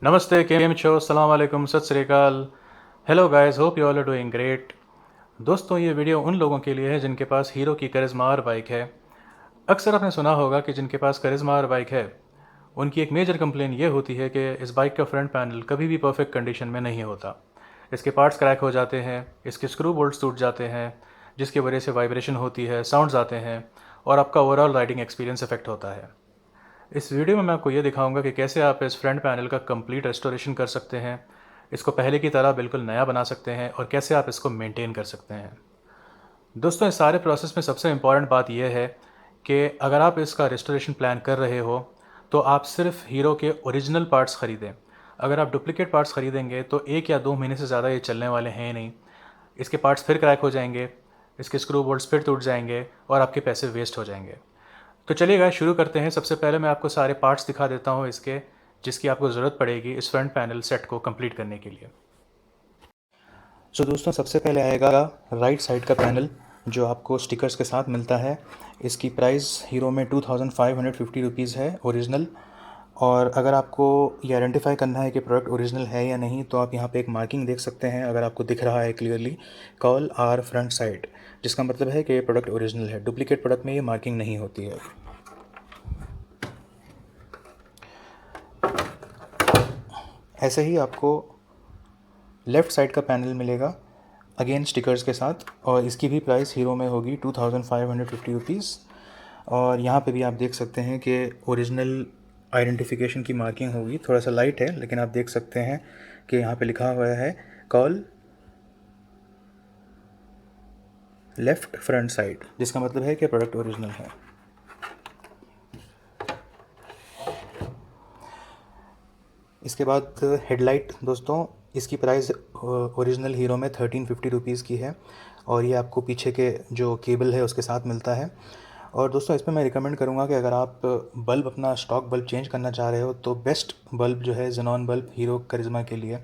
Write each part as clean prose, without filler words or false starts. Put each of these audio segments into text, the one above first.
नमस्ते, केम छो, अस्सलाम वालेकुम, सत श्री अकाल। Hello guys, hope you all are doing great. दोस्तों, ये वीडियो उन लोगों के लिए है जिनके पास हीरो की करिश्मा और बाइक है। अक्सर आपने सुना होगा कि जिनके पास करिश्मा और बाइक है उनकी एक मेजर कंप्लेन ये होती है कि इस बाइक का फ्रंट पैनल कभी भी परफेक्ट कंडीशन में नहीं होता। इसके पार्ट्स क्रैक हो जाते हैं, इसके स्क्रू बोल्ट्स टूट जाते हैं, जिसकी वजह से वाइब्रेशन होती है, साउंड्स आते हैं और आपका ओवरऑल राइडिंग एक्सपीरियंस इफेक्ट होता है। इस वीडियो में मैं आपको ये दिखाऊंगा कि कैसे आप इस फ्रंट पैनल का कंप्लीट रेस्टोरेशन कर सकते हैं, इसको पहले की तरह बिल्कुल नया बना सकते हैं और कैसे आप इसको मेंटेन कर सकते हैं। दोस्तों, इस सारे प्रोसेस में सबसे इम्पॉर्टेंट बात यह है कि अगर आप इसका रेस्टोरेशन प्लान कर रहे हो तो आप सिर्फ हीरो के ओरिजिनल पार्ट्स ख़रीदें। अगर आप डुप्लीकेट पार्ट्स ख़रीदेंगे तो 1 या 2 महीने से ज़्यादा ये चलने वाले हैं नहीं। इसके पार्ट्स फिर क्रैक हो जाएंगे, इसके स्क्रू बोल्ट्स फिर टूट जाएंगे और आपके पैसे वेस्ट हो जाएंगे। तो चलिए गाइस, शुरू करते हैं। सबसे पहले मैं आपको सारे पार्ट्स दिखा देता हूँ इसके, जिसकी आपको ज़रूरत पड़ेगी इस फ्रंट पैनल सेट को कंप्लीट करने के लिए। दोस्तों, सबसे पहले आएगा राइट साइड का पैनल जो आपको स्टिकर्स के साथ मिलता है। इसकी प्राइस हीरो में 2550 रुपीज़ है ओरिजिनल। और अगर आपको ये आइडेंटिफाई करना है कि प्रोडक्ट ओरिजिनल है या नहीं तो आप यहाँ पे एक मार्किंग देख सकते हैं। अगर आपको दिख रहा है क्लियरली, कॉल आर फ्रंट साइड, जिसका मतलब है कि ये प्रोडक्ट ओरिजिनल है। डुप्लीकेट प्रोडक्ट में ये मार्किंग नहीं होती है। ऐसे ही आपको लेफ़्ट साइड का पैनल मिलेगा, अगेन स्टिकर्स के साथ, और इसकी भी प्राइस हीरो में होगी 2550 रुपीज़। और यहाँ पे भी आप देख सकते हैं कि ओरिजिनल आइडेंटिफिकेशन की मार्किंग होगी। थोड़ा सा लाइट है लेकिन आप देख सकते हैं कि यहाँ पे लिखा हुआ है कॉल लेफ़्ट फ्रंट साइड, जिसका मतलब है कि प्रोडक्ट ओरिजिनल है। इसके बाद हेडलाइट दोस्तों, इसकी प्राइस ओरिजिनल हीरो में 1350 रुपीज़ की है और ये आपको पीछे के जो केबल है उसके साथ मिलता है। और दोस्तों, इसमें मैं रिकमेंड करूँगा कि अगर आप बल्ब, अपना स्टॉक बल्ब चेंज करना चाह रहे हो तो बेस्ट बल्ब जो है ज़ेनॉन बल्ब हीरो करिश्मा के लिए,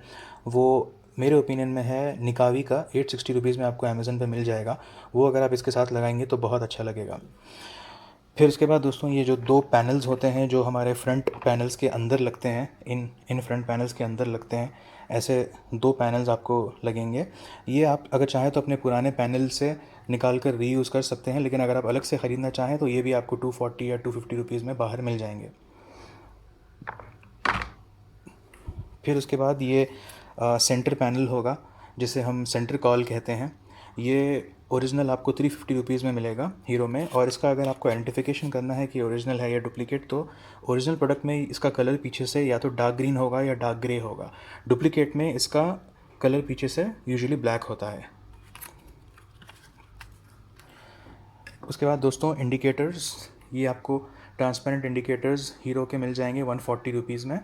वो मेरे ओपिनियन में है निकावी का। 860 रुपीज़ में आपको अमेज़न पे मिल जाएगा। वो अगर आप इसके साथ लगाएंगे तो बहुत अच्छा लगेगा। फिर उसके बाद दोस्तों, ये जो दो पैनल्स होते हैं जो हमारे फ्रंट पैनल्स के अंदर लगते हैं, इन फ्रंट पैनल्स के अंदर लगते हैं, ऐसे दो पैनल्स आपको लगेंगे। ये आप अगर चाहें तो अपने पुराने पैनल से निकाल कर रीयूज़ कर सकते हैं, लेकिन अगर आप अलग से ख़रीदना चाहें तो ये भी आपको 240 या 250 रुपीज़ में बाहर मिल जाएंगे। फिर उसके बाद ये सेंटर पैनल होगा जिसे हम सेंटर कॉल कहते हैं। ये ओरिजिनल आपको 350 रुपीज़ में मिलेगा हीरो में। और इसका अगर आपको आइडेंटिफिकेशन करना है कि ओरिजिनल है या डुप्लीकेट, तो ओरिजिनल प्रोडक्ट में इसका कलर पीछे से या तो डार्क ग्रीन होगा या डार्क ग्रे होगा। डुप्लीकेट में इसका कलर पीछे से यूजुअली ब्लैक होता है। उसके बाद दोस्तों, इंडिकेटर्स, ये आपको ट्रांसपेरेंट इंडिकेटर्स हीरो के मिल जाएंगे 140 रुपीज़ में।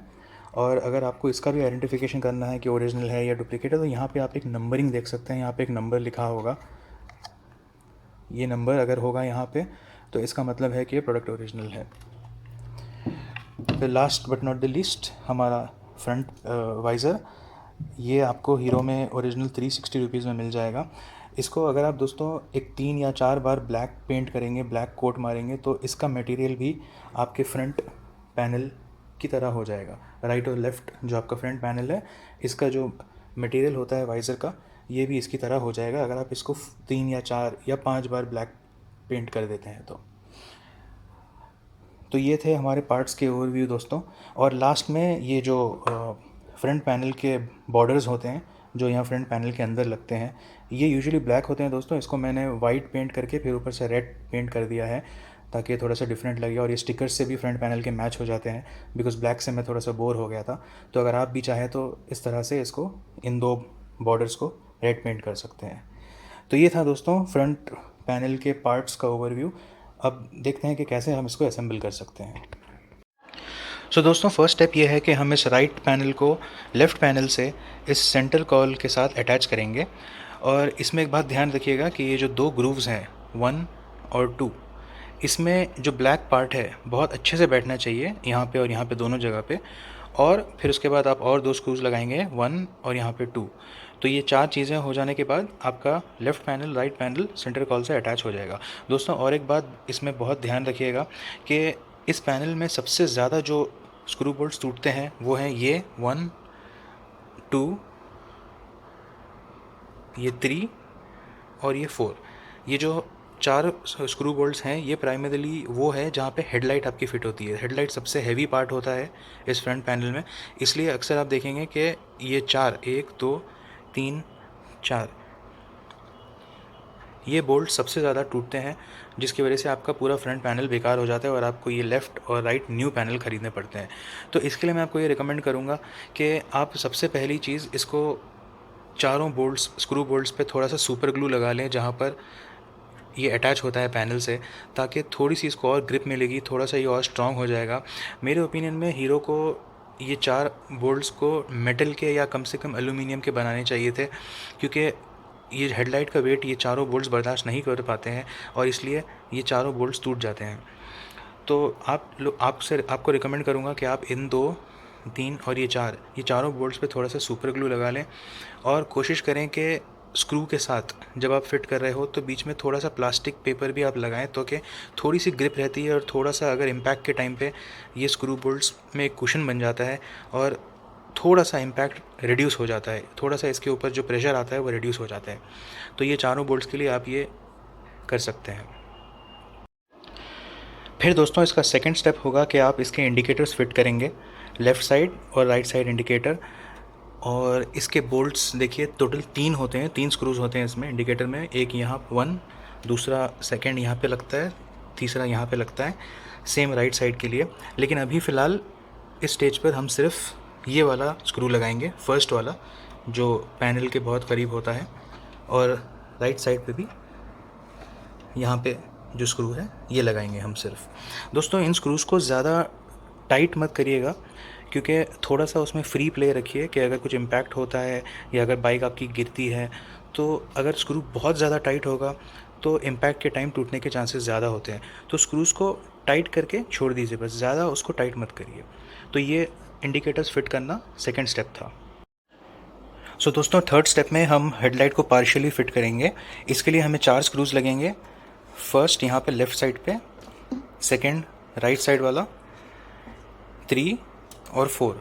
और अगर आपको इसका भी आइडेंटिफिकेशन करना है कि ओरिजिनल है या डुप्लीकेट है तो यहाँ पे आप एक नंबरिंग देख सकते हैं। यहाँ पे एक नंबर लिखा होगा, ये नंबर अगर होगा यहाँ पे तो इसका मतलब है कि ये प्रोडक्ट ओरिजिनल है। फिर last but not the least, हमारा फ्रंट वाइज़र, ये आपको हीरो में ओरिजिनल 360 रुपीज़ में मिल जाएगा। इसको अगर आप दोस्तों एक 3 या 4 बार ब्लैक पेंट करेंगे, ब्लैक कोट मारेंगे, तो इसका मटेरियल भी आपके फ्रंट पैनल की तरह हो जाएगा। राइट और लेफ़्ट जो आपका फ्रंट पैनल है, इसका जो मटेरियल होता है वाइज़र का, ये भी इसकी तरह हो जाएगा अगर आप इसको 3 या 4 या 5 बार ब्लैक पेंट कर देते हैं तो ये थे हमारे पार्ट्स के ओवरव्यू दोस्तों। और लास्ट में ये जो फ्रंट पैनल के बॉर्डर्स होते हैं जो यहाँ फ्रंट पैनल के अंदर लगते हैं, ये यूजुअली ब्लैक होते हैं दोस्तों। इसको मैंने वाइट पेंट करके फिर ऊपर से रेड पेंट कर दिया है ताकि थोड़ा सा डिफरेंट लगे। और ये स्टिकर्स से भी फ्रंट पैनल के मैच हो जाते हैं, बिकॉज ब्लैक से मैं थोड़ा सा बोर हो गया था। तो अगर आप भी चाहें तो इस तरह से इसको, इन दो बॉर्डर्स को रेड पेंट कर सकते हैं। तो ये था दोस्तों फ्रंट पैनल के पार्ट्स का ओवरव्यू। अब देखते हैं कि कैसे हम इसको असेंबल कर सकते हैं। दोस्तों, फर्स्ट स्टेप ये है कि हम इस राइट पैनल को लेफ़्ट पैनल से इस सेंटर कॉल के साथ अटैच करेंगे। और इसमें एक बात ध्यान रखिएगा कि ये जो दो ग्रूव्स हैं 1 और 2, इसमें जो ब्लैक पार्ट है बहुत अच्छे से बैठना चाहिए, यहाँ पे और यहाँ पे दोनों जगह पे। और फिर उसके बाद आप और 2 स्क्रूज लगाएंगे, 1 और यहाँ पे 2। तो ये 4 चीज़ें हो जाने के बाद आपका left panel, right panel centre call से अटैच हो जाएगा। दोस्तों, और एक बात इसमें बहुत ध्यान रखिएगा कि इस पैनल में सबसे ज़्यादा जो स्क्रू बोल्ट्स टूटते हैं वो हैं ये 1, 2, ये 3 और ये 4। ये जो 4 स्क्रू बोल्ट्स हैं ये प्राइमरीली वो है जहाँ पे हेडलाइट आपकी फ़िट होती है। हेडलाइट सबसे हैवी पार्ट होता है इस फ्रंट पैनल में, इसलिए अक्सर आप देखेंगे कि ये 4, 1, 2, 3, 4 ये बोल्ट सबसे ज़्यादा टूटते हैं, जिसकी वजह से आपका पूरा फ्रंट पैनल बेकार हो जाता है और आपको ये लेफ़्ट और राइट न्यू पैनल ख़रीदने पड़ते हैं। तो इसके लिए मैं आपको ये रिकमेंड करूँगा कि आप सबसे पहली चीज़ इसको चारों बोल्ट्स स्क्रू बोल्ट्स पे थोड़ा सा सुपर ग्लू लगा लें जहाँ पर ये अटैच होता है पैनल से, ताकि थोड़ी सी इसको और ग्रिप मिलेगी, थोड़ा सा ये और स्ट्रॉन्ग हो जाएगा। मेरे ओपिनियन में हीरो को ये 4 बोल्ट्स को मेटल के या कम से कम एल्यूमिनियम के बनाने चाहिए थे, क्योंकि ये हेडलाइट का वेट ये चारों बोल्ट्स बर्दाश्त नहीं कर पाते हैं और इसलिए ये चारों बोल्ट्स टूट जाते हैं। तो आपको रिकमेंड करूँगा कि आप इन 2, 3 और ये चारों बोल्ट्स पे थोड़ा सा सुपर ग्लू लगा लें और कोशिश करें कि स्क्रू के साथ जब आप फिट कर रहे हो तो बीच में थोड़ा सा प्लास्टिक पेपर भी आप लगाएं, तो कि थोड़ी सी ग्रिप रहती है और थोड़ा सा अगर इम्पैक्ट के टाइम पे ये स्क्रू बोल्ट्स में एक कुशन बन जाता है और थोड़ा सा इम्पैक्ट रिड्यूस हो जाता है, थोड़ा सा इसके ऊपर जो प्रेशर आता है वो रिड्यूस हो जाता है। तो ये चारों बोल्ट्स के लिए आप ये कर सकते हैं। फिर दोस्तों इसका सेकंड स्टेप होगा कि आप इसके इंडिकेटर्स फिट करेंगे, लेफ़्ट साइड और राइट साइड इंडिकेटर। और इसके बोल्ट्स देखिए टोटल 3 होते हैं, 3 स्क्रूज होते हैं इसमें इंडिकेटर में। एक यहाँ 1, दूसरा सेकंड यहाँ पे लगता है, तीसरा यहाँ पे लगता है, सेम राइट साइड के लिए। लेकिन अभी फ़िलहाल इस स्टेज पर हम सिर्फ ये वाला स्क्रू लगाएंगे, फर्स्ट वाला जो पैनल के बहुत करीब होता है, और राइट साइड पे भी यहाँ पे जो स्क्रू है ये लगाएंगे हम सिर्फ। दोस्तों इन स्क्रूज़ को ज़्यादा टाइट मत करिएगा, क्योंकि थोड़ा सा उसमें फ्री प्ले रखिए कि अगर कुछ इम्पैक्ट होता है या अगर बाइक आपकी गिरती है तो अगर स्क्रू बहुत ज़्यादा टाइट होगा तो इम्पैक्ट के टाइम टूटने के चांसेस ज़्यादा होते हैं। तो स्क्रूज़ को टाइट करके छोड़ दीजिए, बस ज़्यादा उसको टाइट मत करिए। तो ये इंडिकेटर्स फिट करना सेकेंड स्टेप था। सो दोस्तों थर्ड स्टेप में हम हेडलाइट को पार्शियली फिट करेंगे। इसके लिए हमें 4 स्क्रूज़ लगेंगे। फर्स्ट यहाँ पे लेफ़्ट साइड पे, सेकंड राइट साइड वाला, 3 और 4।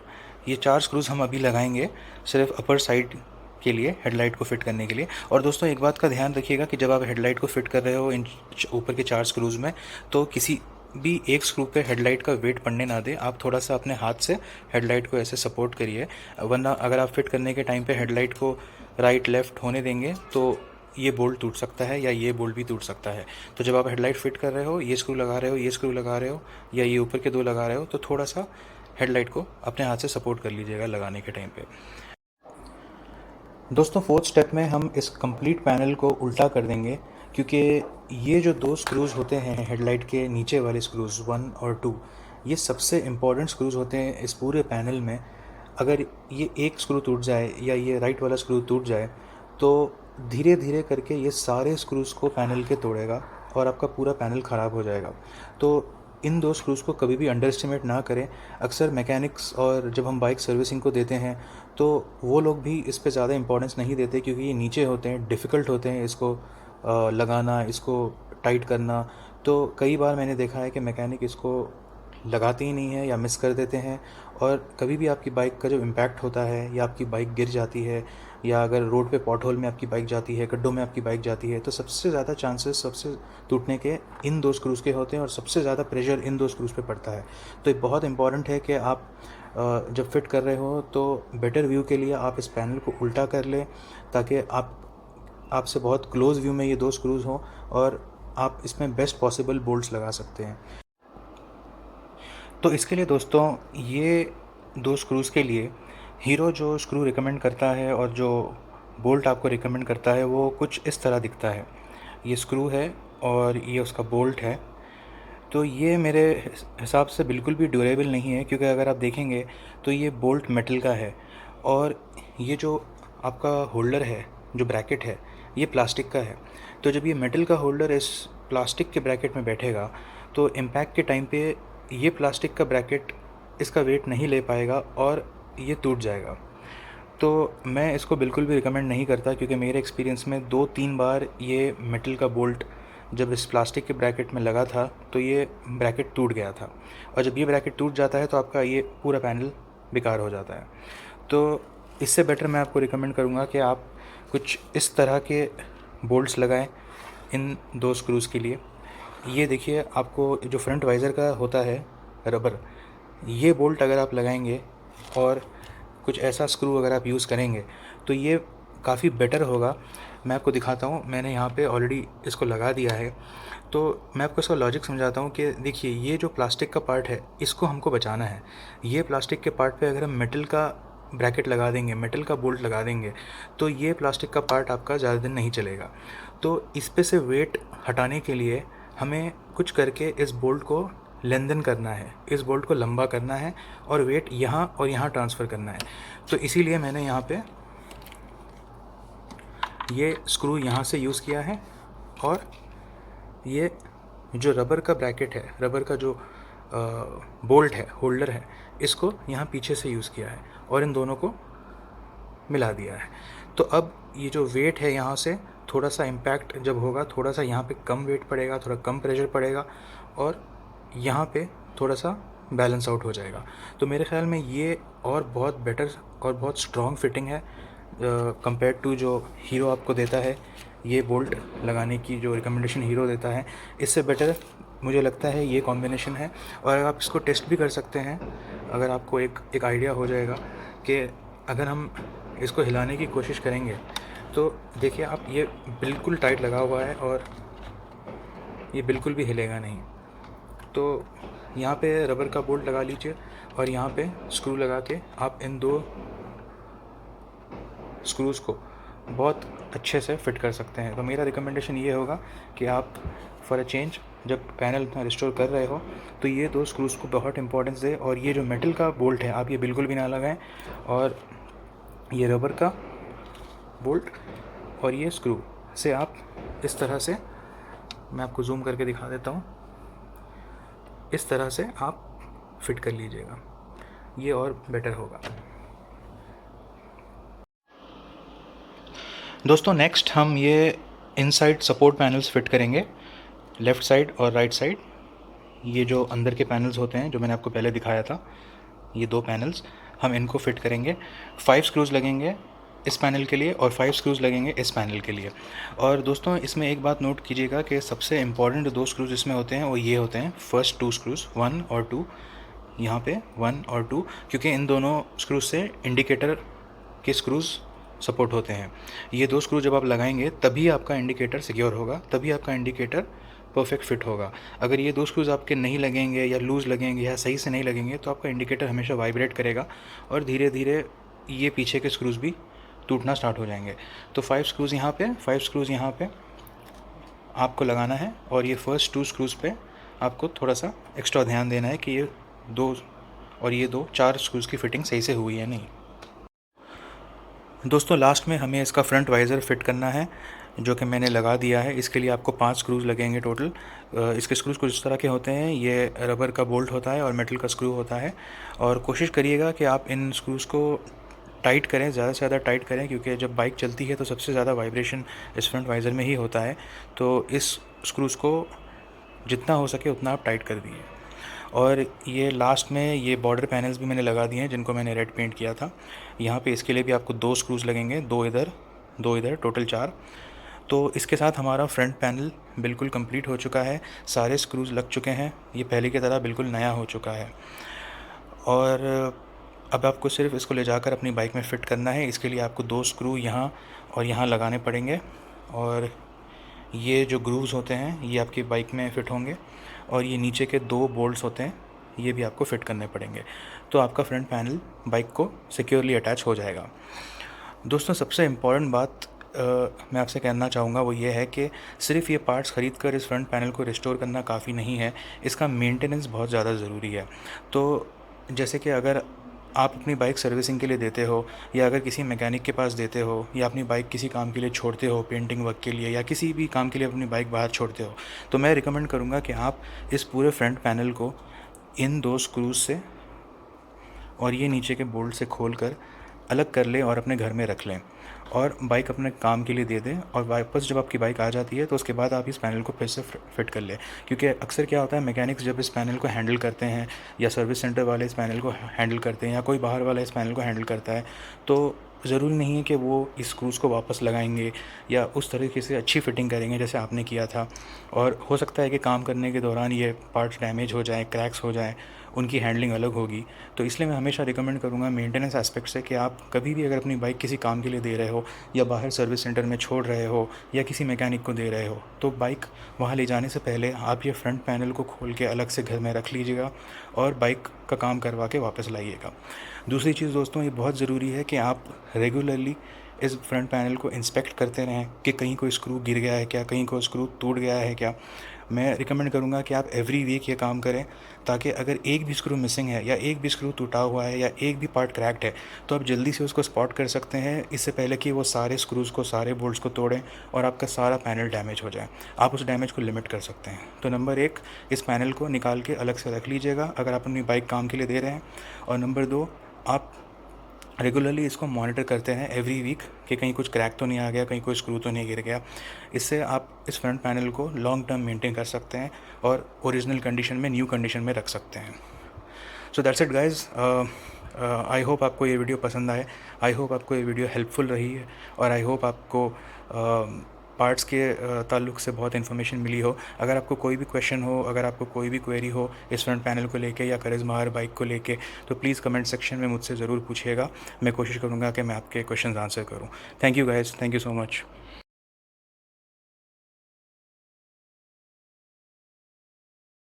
ये 4 स्क्रूज़ हम अभी लगाएंगे सिर्फ अपर साइड के लिए, हेडलाइट को फिट करने के लिए। और दोस्तों एक बात का ध्यान रखिएगा कि जब आप हेडलाइट को फिट कर रहे हो इन ऊपर के 4 स्क्रूज़ में, तो किसी भी एक स्क्रू पे हेडलाइट का वेट पड़ने ना दें। आप थोड़ा सा अपने हाथ से हेडलाइट को ऐसे सपोर्ट करिए, वरना अगर आप फिट करने के टाइम पे हेडलाइट को राइट लेफ़्ट होने देंगे तो ये बोल्ट टूट सकता है या ये बोल्ट भी टूट सकता है। तो जब आप हेडलाइट फिट कर रहे हो, ये स्क्रू लगा रहे हो, ये स्क्रू लगा रहे हो या ये ऊपर के 2 लगा रहे हो, तो थोड़ा सा हेडलाइट को अपने हाथ से सपोर्ट कर लीजिएगा लगाने के टाइम पे। दोस्तों फोर्थ स्टेप में हम इस कंप्लीट पैनल को उल्टा कर देंगे, क्योंकि ये जो 2 स्क्रूज़ होते हैं हेडलाइट के नीचे वाले स्क्रूज़ 1 और 2, ये सबसे इम्पॉर्टेंट स्क्रूज़ होते हैं इस पूरे पैनल में। अगर ये एक स्क्रू टूट जाए या ये राइट वाला स्क्रू टूट जाए तो धीरे धीरे करके ये सारे स्क्रूज़ को पैनल के तोड़ेगा और आपका पूरा पैनल ख़राब हो जाएगा। तो इन 2 स्क्रूज़ को कभी भी अंडर एस्टिमेट ना करें। अक्सर मैकेनिक्स और जब हम बाइक सर्विसिंग को देते हैं तो वो लोग भी इस पे ज़्यादा इंपॉर्टेंस नहीं देते, क्योंकि ये नीचे होते हैं, डिफ़िकल्ट होते हैं इसको लगाना, इसको टाइट करना। तो कई बार मैंने देखा है कि मैकेनिक इसको लगाते ही नहीं है या मिस कर देते हैं, और कभी भी आपकी बाइक का जो इम्पैक्ट होता है या आपकी बाइक गिर जाती है या अगर रोड पे पॉट होल में आपकी बाइक जाती है, गड्ढों में आपकी बाइक जाती है, तो सबसे ज़्यादा चांसेस सबसे टूटने के इन 2 स्क्रूज़ के होते हैं और सबसे ज़्यादा प्रेशर इन 2 स्क्रूज़ पे पड़ता है। तो ये बहुत इंपॉर्टेंट है कि आप जब फिट कर रहे हो तो बेटर व्यू के लिए आप इस पैनल को उल्टा कर लें, ताकि आपसे बहुत क्लोज़ व्यू में ये 2 स्क्रूज़ हों और आप इसमें बेस्ट पॉसिबल बोल्ट्स लगा सकते हैं। तो इसके लिए दोस्तों ये 2 स्क्रूज़ के लिए हीरो जो स्क्रू रिकमेंड करता है और जो बोल्ट आपको रिकमेंड करता है वो कुछ इस तरह दिखता है। ये स्क्रू है और ये उसका बोल्ट है। तो ये मेरे हिसाब से बिल्कुल भी ड्यूरेबल नहीं है, क्योंकि अगर आप देखेंगे तो ये बोल्ट मेटल का है और ये जो आपका होल्डर है, जो ब्रैकेट है, ये प्लास्टिक का है। तो जब ये मेटल का होल्डर इस प्लास्टिक के ब्रैकेट में बैठेगा तो इम्पैक्ट के टाइम पे ये प्लास्टिक का ब्रैकेट इसका वेट नहीं ले पाएगा और ये टूट जाएगा। तो मैं इसको बिल्कुल भी रिकमेंड नहीं करता, क्योंकि मेरे एक्सपीरियंस में 2-3 बार ये मेटल का बोल्ट जब इस प्लास्टिक के ब्रैकेट में लगा था तो ये ब्रैकेट टूट गया था, और जब ये ब्रैकेट टूट जाता है तो आपका ये पूरा पैनल बेकार हो जाता है। तो इससे बेटर मैं आपको रिकमेंड करूँगा कि आप कुछ इस तरह के बोल्ट्स लगाएं इन 2 स्क्रूज़ के लिए। ये देखिए, आपको जो फ्रंट वाइज़र का होता है रबर, ये बोल्ट अगर आप लगाएंगे और कुछ ऐसा स्क्रू अगर आप यूज़ करेंगे तो ये काफ़ी बेटर होगा। मैं आपको दिखाता हूँ, मैंने यहाँ पे ऑलरेडी इसको लगा दिया है। तो मैं आपको इसका लॉजिक समझाता हूँ कि देखिए, ये जो प्लास्टिक का पार्ट है इसको हमको बचाना है। ये प्लास्टिक के पार्ट पे अगर हम मेटल का ब्रैकेट लगा देंगे, मेटल का बोल्ट लगा देंगे, तो ये प्लास्टिक का पार्ट आपका ज़्यादा दिन नहीं चलेगा। तो इस पे से वेट हटाने के लिए हमें कुछ करके इस बोल्ट को लेंथन करना है, इस बोल्ट को लंबा करना है और वेट यहाँ और यहाँ ट्रांसफ़र करना है। तो इसीलिए मैंने यहाँ पे ये स्क्रू यहाँ से यूज़ किया है, और ये जो रबर का ब्रैकेट है, रबर का जो बोल्ट है, होल्डर है, इसको यहाँ पीछे से यूज़ किया है और इन दोनों को मिला दिया है। तो अब ये जो वेट है यहाँ से थोड़ा सा इम्पैक्ट जब होगा, थोड़ा सा यहाँ पे कम वेट पड़ेगा, थोड़ा कम प्रेशर पड़ेगा और यहाँ पे थोड़ा सा बैलेंस आउट हो जाएगा। तो मेरे ख़्याल में ये और बहुत बेटर और बहुत स्ट्रॉन्ग फिटिंग है कंपेयर टू जो हीरो आपको देता है। ये बोल्ट लगाने की जो रिकमेंडेशन हीरो देता है, इससे बेटर मुझे लगता है ये कॉम्बिनेशन है। और आप इसको टेस्ट भी कर सकते हैं, अगर आपको एक आइडिया हो जाएगा कि अगर हम इसको हिलाने की कोशिश करेंगे तो देखिए आप, ये बिल्कुल टाइट लगा हुआ है और ये बिल्कुल भी हिलेगा नहीं। तो यहाँ पे रबर का बोल्ट लगा लीजिए और यहाँ पे स्क्रू लगा के आप इन 2 स्क्रूज़ को बहुत अच्छे से फिट कर सकते हैं। तो मेरा रिकमेंडेशन ये होगा कि आप फॉर अ चेंज जब पैनल अपना रिस्टोर कर रहे हो तो ये 2 स्क्रूज़ को बहुत इंपॉर्टेंस दें, और ये जो मेटल का बोल्ट है आप ये बिल्कुल भी ना लगाएं, और ये रबर का बोल्ट और ये स्क्रू से आप इस तरह से, मैं आपको जूम करके दिखा देता हूँ, इस तरह से आप फिट कर लीजिएगा, ये और बेटर होगा। दोस्तों नेक्स्ट हम ये इनसाइड सपोर्ट पैनल्स फिट करेंगे, लेफ़्ट साइड और राइट साइड। ये जो अंदर के पैनल्स होते हैं जो मैंने आपको पहले दिखाया था, ये 2 पैनल्स हम इनको फिट करेंगे। 5 स्क्रूज़ लगेंगे इस पैनल के लिए और 5 स्क्रूज़ लगेंगे इस पैनल के लिए। और दोस्तों इसमें एक बात नोट कीजिएगा कि सबसे इम्पॉर्टेंट 2 स्क्रूज़ इसमें होते हैं वो ये होते हैं, फर्स्ट 2 स्क्रूज़ 1 और 2, यहाँ पे 1 और 2, क्योंकि इन दोनों स्क्रूज से इंडिकेटर के स्क्रूज़ सपोर्ट होते हैं। ये 2 स्क्रू जब आप लगाएंगे तभी आपका इंडिकेटर सिक्योर होगा, तभी आपका इंडिकेटर परफेक्ट फिट होगा। अगर ये 2 स्क्रूज़ आपके नहीं लगेंगे या लूज़ लगेंगे या सही से नहीं लगेंगे तो आपका इंडिकेटर हमेशा वाइब्रेट करेगा और धीरे धीरे ये पीछे के स्क्रूज़ भी टूटना स्टार्ट हो जाएंगे। तो 5 स्क्रूज़ यहाँ पे, 5 स्क्रूज़ यहाँ पे आपको लगाना है, और ये फर्स्ट 2 स्क्रूज़ पे आपको थोड़ा सा एक्स्ट्रा ध्यान देना है कि ये 2 और ये 2, 4 स्क्रूज़ की फ़िटिंग सही से हुई है नहीं। दोस्तों लास्ट में हमें इसका फ्रंट वाइज़र फिट करना है, जो कि मैंने लगा दिया है। इसके लिए आपको 5 स्क्रूज़ लगेंगे टोटल। इसके स्क्रूज़ कुछ इस तरह के होते हैं, ये रबर का बोल्ट होता है और मेटल का स्क्रू होता है। और कोशिश करिएगा कि आप इन स्क्रूज़ को टाइट करें, ज़्यादा से ज़्यादा टाइट करें, क्योंकि जब बाइक चलती है तो सबसे ज़्यादा वाइब्रेशन इस फ्रंट वाइज़र में ही होता है। तो इस स्क्रूज़ को जितना हो सके उतना आप टाइट कर दीजिए। और ये लास्ट में ये बॉर्डर पैनल्स भी मैंने लगा दिए हैं जिनको मैंने रेड पेंट किया था। यहाँ पे इसके लिए भी आपको 2 स्क्रूज़ लगेंगे, 2 इधर 2 इधर, टोटल 4। तो इसके साथ हमारा फ्रंट पैनल बिल्कुल कंप्लीट हो चुका है, सारे स्क्रूज़ लग चुके हैं, ये पहले की तरह बिल्कुल नया हो चुका है। और अब आपको सिर्फ इसको ले जाकर अपनी बाइक में फ़िट करना है। इसके लिए आपको 2 स्क्रू यहाँ और यहाँ लगाने पड़ेंगे, और ये जो ग्रूव्स होते हैं ये आपकी बाइक में फ़िट होंगे, और ये नीचे के 2 बोल्ट्स होते हैं ये भी आपको फ़िट करने पड़ेंगे। तो आपका फ्रंट पैनल बाइक को सिक्योरली अटैच हो जाएगा। दोस्तों सबसे इम्पॉर्टेंट बात मैं आपसे कहना चाहूँगा वो ये है कि सिर्फ़ ये पार्ट्स ख़रीद कर इस फ्रंट पैनल को रिस्टोर करना काफ़ी नहीं है, इसका मेंटेनेंस बहुत ज़्यादा ज़रूरी है। तो जैसे कि अगर आप अपनी बाइक सर्विसिंग के लिए देते हो, या अगर किसी मैकेनिक के पास देते हो, या अपनी बाइक किसी काम के लिए छोड़ते हो, पेंटिंग वर्क के लिए या किसी भी काम के लिए अपनी बाइक बाहर छोड़ते हो, तो मैं रिकमेंड करूँगा कि आप इस पूरे फ्रंट पैनल को इन 2 स्क्रूज़ से और ये नीचे के बोल्ट से खोल कर अलग कर लें और अपने घर में रख लें। और बाइक अपने काम के लिए दे दें, और वापस जब आपकी बाइक आ जाती है तो उसके बाद आप इस पैनल को फिर से फिट कर लें। क्योंकि अक्सर क्या होता है, मैकेनिक्स जब इस पैनल को हैंडल करते हैं या सर्विस सेंटर वाले इस पैनल को हैंडल करते हैं या कोई बाहर वाला इस पैनल को हैंडल करता है, तो ज़रूरी नहीं है कि वो इस स्क्रूज़ को वापस लगाएंगे या उस तरीके से अच्छी फ़िटिंग करेंगे जैसे आपने किया था। और हो सकता है कि काम करने के दौरान ये पार्ट्स डैमेज हो जाएँ, क्रैक्स हो जाएँ, उनकी हैंडलिंग अलग होगी। तो इसलिए मैं हमेशा रिकमेंड करूँगा मेंटेनेंस एस्पेक्ट से कि आप कभी भी अगर अपनी बाइक किसी काम के लिए दे रहे हो या बाहर सर्विस सेंटर में छोड़ रहे हो या किसी मैकेनिक को दे रहे हो, तो बाइक वहाँ ले जाने से पहले आप ये फ्रंट पैनल को खोल के अलग से घर में रख लीजिएगा और बाइक का काम करवा के वापस लाइएगा। दूसरी चीज़ दोस्तों, ये बहुत ज़रूरी है कि आप रेगुलरली इस फ्रंट पैनल को इंस्पेक्ट करते रहें कि कहीं कोई स्क्रू गिर गया है क्या, कहीं कोई स्क्रू टूट गया है क्या। मैं रिकमेंड करूँगा कि आप एवरी वीक ये काम करें, ताकि अगर एक भी स्क्रू मिसिंग है या एक भी स्क्रू टूटा हुआ है या एक भी पार्ट क्रैक्ड है, तो आप जल्दी से उसको स्पॉट कर सकते हैं, इससे पहले कि वो सारे स्क्रूज़ को, सारे बोल्ट्स को तोड़ें और आपका सारा पैनल डैमेज हो जाए। आप उस डैमेज को लिमिट कर सकते हैं। तो नंबर 1, इस पैनल को निकाल के अलग से रख लीजिएगा अगर आप अपनी बाइक काम के लिए दे रहे हैं। और नंबर 2, आप रेगुलरली इसको मॉनिटर करते हैं एवरी वीक कि कहीं कुछ क्रैक तो नहीं आ गया, कहीं कोई स्क्रू तो नहीं गिर गया। इससे आप इस फ्रंट पैनल को लॉन्ग टर्म मेंटेन कर सकते हैं और ओरिजिनल कंडीशन में, न्यू कंडीशन में रख सकते हैं। So that's it guys. I hope आपको ये वीडियो पसंद आए, आई होप आपको ये वीडियो हेल्पफुल रही है, और आई होप आपको पार्ट्स के ताल्लुक़ से बहुत इन्फॉर्मेशन मिली हो। अगर आपको कोई भी क्वेश्चन हो, अगर आपको कोई भी क्वेरी हो इस फ्रंट पैनल को लेके या करिश्मा R बाइक को लेके, तो प्लीज़ कमेंट सेक्शन में मुझसे ज़रूर पूछिएगा। मैं कोशिश करूँगा कि मैं आपके क्वेश्चन आंसर करूँ। Thank you guys, thank you so much.